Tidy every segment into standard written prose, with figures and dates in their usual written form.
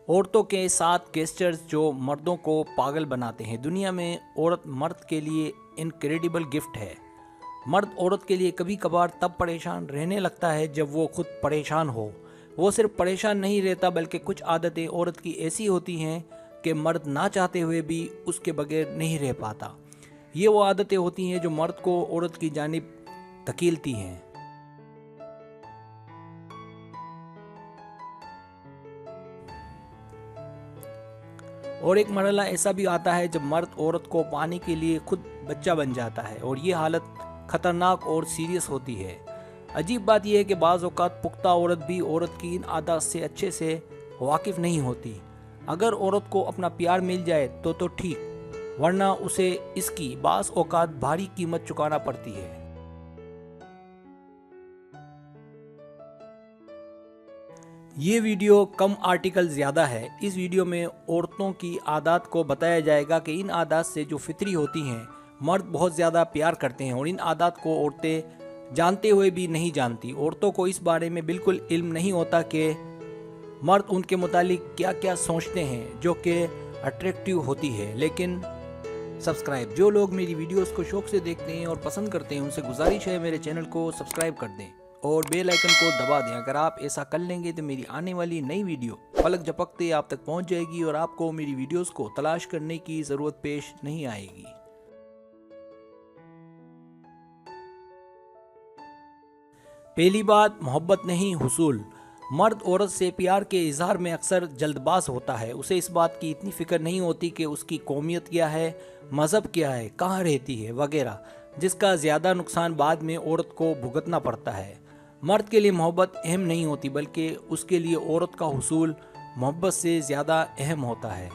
عورتوں کے ساتھ گیسچرز جو مردوں کو پاگل بناتے ہیں۔ دنیا میں عورت مرد کے لیے انکریڈیبل گفٹ ہے۔ مرد عورت کے لیے کبھی کبھار تب پریشان رہنے لگتا ہے جب وہ خود پریشان ہو۔ وہ صرف پریشان نہیں رہتا بلکہ کچھ عادتیں عورت کی ایسی ہوتی ہیں کہ مرد نہ چاہتے ہوئے بھی اس کے بغیر نہیں رہ پاتا۔ یہ وہ عادتیں ہوتی ہیں جو مرد کو عورت کی جانب دھکیلتی ہیں۔ اور ایک مرحلہ ایسا بھی آتا ہے جب مرد عورت کو پانے کے لیے خود بچہ بن جاتا ہے، اور یہ حالت خطرناک اور سیریس ہوتی ہے۔ عجیب بات یہ ہے کہ بعض اوقات پختہ عورت بھی عورت کی ان عادات سے اچھے سے واقف نہیں ہوتی۔ اگر عورت کو اپنا پیار مل جائے تو ٹھیک، ورنہ اسے اس کی بعض اوقات بھاری قیمت چکانا پڑتی ہے۔ یہ ویڈیو کم آرٹیکل زیادہ ہے۔ اس ویڈیو میں عورتوں کی عادات کو بتایا جائے گا کہ ان عادات سے جو فطری ہوتی ہیں، مرد بہت زیادہ پیار کرتے ہیں، اور ان عادات کو عورتیں جانتے ہوئے بھی نہیں جانتی۔ عورتوں کو اس بارے میں بالکل علم نہیں ہوتا کہ مرد ان کے متعلق کیا کیا سوچتے ہیں جو کہ اٹریکٹیو ہوتی ہے۔ لیکن سبسکرائب، جو لوگ میری ویڈیوز کو شوق سے دیکھتے ہیں اور پسند کرتے ہیں، ان سے گزارش ہے میرے چینل کو سبسکرائب کر دیں اور بیل آئیکن کو دبا دیں۔ اگر آپ ایسا کر لیں گے تو میری آنے والی نئی ویڈیو پلک جھپکتے آپ تک پہنچ جائے گی اور آپ کو میری ویڈیوز کو تلاش کرنے کی ضرورت پیش نہیں آئے گی۔ پہلی بات، محبت نہیں، حصول۔ مرد عورت سے پیار کے اظہار میں اکثر جلد باز ہوتا ہے۔ اسے اس بات کی اتنی فکر نہیں ہوتی کہ اس کی قومیت کیا ہے، مذہب کیا ہے، کہاں رہتی ہے وغیرہ، جس کا زیادہ نقصان بعد میں عورت کو بھگتنا پڑتا ہے۔ مرد کے لیے محبت اہم نہیں ہوتی بلکہ اس کے لیے عورت کا حصول محبت سے زیادہ اہم ہوتا ہے۔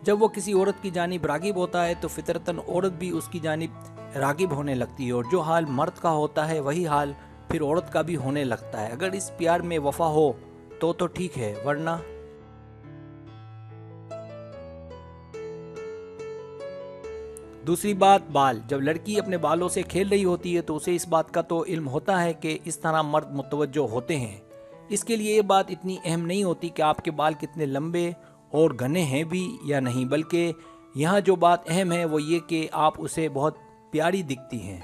جب وہ کسی عورت کی جانب راغب ہوتا ہے تو فطرتاً عورت بھی اس کی جانب راغب ہونے لگتی ہے، اور جو حال مرد کا ہوتا ہے وہی حال پھر عورت کا بھی ہونے لگتا ہے۔ اگر اس پیار میں وفا ہو تو ٹھیک ہے، ورنہ دوسری بات، بال۔ جب لڑکی اپنے بالوں سے کھیل رہی ہوتی ہے تو اسے اس بات کا تو علم ہوتا ہے کہ اس طرح مرد متوجہ ہوتے ہیں۔ اس کے لیے یہ بات اتنی اہم نہیں ہوتی کہ آپ کے بال کتنے لمبے اور گھنے ہیں بھی یا نہیں، بلکہ یہاں جو بات اہم ہے وہ یہ کہ آپ اسے بہت پیاری دکھتی ہیں۔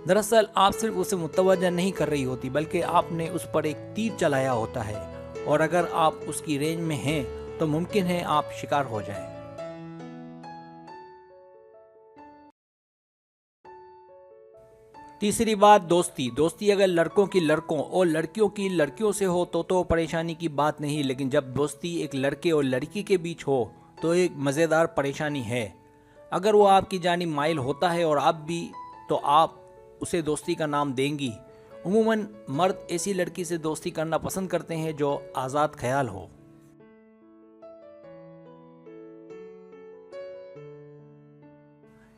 دراصل آپ صرف اسے متوجہ نہیں کر رہی ہوتی بلکہ آپ نے اس پر ایک تیر چلایا ہوتا ہے، اور اگر آپ اس کی رینج میں ہیں تو ممکن ہے آپ شکار ہو جائیں۔ تیسری بات، دوستی۔ دوستی اگر لڑکوں کی لڑکوں اور لڑکیوں کی لڑکیوں سے ہو تو پریشانی کی بات نہیں، لیکن جب دوستی ایک لڑکے اور لڑکی کے بیچ ہو تو ایک مزیدار پریشانی ہے۔ اگر وہ آپ کی جانب مائل ہوتا ہے اور آپ بھی، تو آپ اسے دوستی کا نام دیں گی۔ عموماً مرد ایسی لڑکی سے دوستی کرنا پسند کرتے ہیں جو آزاد خیال ہو۔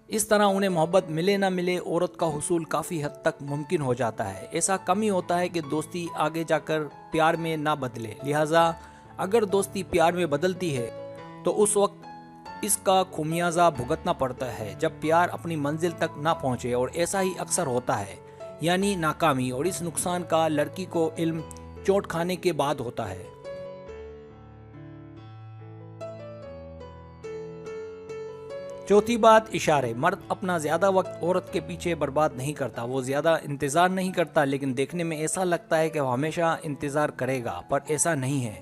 اس طرح انہیں محبت ملے نہ ملے، عورت کا حصول کافی حد تک ممکن ہو جاتا ہے۔ ایسا کم ہی ہوتا ہے کہ دوستی آگے جا کر پیار میں نہ بدلے، لہٰذا اگر دوستی پیار میں بدلتی ہے تو اس وقت اس کا خمیازہ بھگتنا پڑتا ہے جب پیار اپنی منزل تک نہ پہنچے، اور ایسا ہی اکثر ہوتا ہے، یعنی ناکامی، اور اس نقصان کا لڑکی کو علم چوٹ کھانے کے بعد ہوتا ہے۔ چوتھی بات، اشارے۔ مرد اپنا زیادہ وقت عورت کے پیچھے برباد نہیں کرتا، وہ زیادہ انتظار نہیں کرتا، لیکن دیکھنے میں ایسا لگتا ہے کہ وہ ہمیشہ انتظار کرے گا، پر ایسا نہیں ہے۔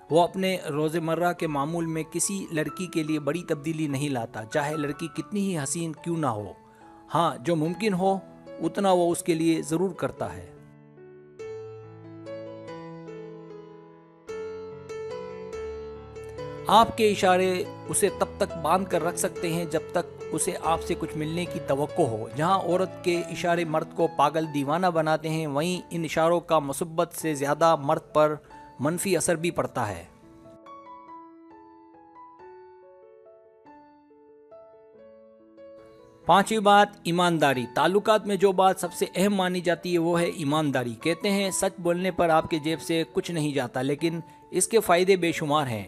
وہ اپنے روزمرہ کے معمول میں کسی لڑکی کے لیے بڑی تبدیلی نہیں لاتا، چاہے لڑکی کتنی ہی حسین کیوں نہ ہو۔ ہاں، جو ممکن ہو اتنا وہ اس کے لیے ضرور کرتا ہے۔ آپ کے اشارے اسے تب تک باندھ کر رکھ سکتے ہیں جب تک اسے آپ سے کچھ ملنے کی توقع ہو۔ جہاں عورت کے اشارے مرد کو پاگل دیوانہ بناتے ہیں، وہیں ان اشاروں کا مثبت سے زیادہ مرد پر منفی اثر بھی پڑتا ہے۔ پانچویں بات، ایمانداری۔ تعلقات میں جو بات سب سے اہم مانی جاتی ہے وہ ہے ایمانداری۔ کہتے ہیں سچ بولنے پر آپ کے جیب سے کچھ نہیں جاتا، لیکن اس کے فائدے بے شمار ہیں۔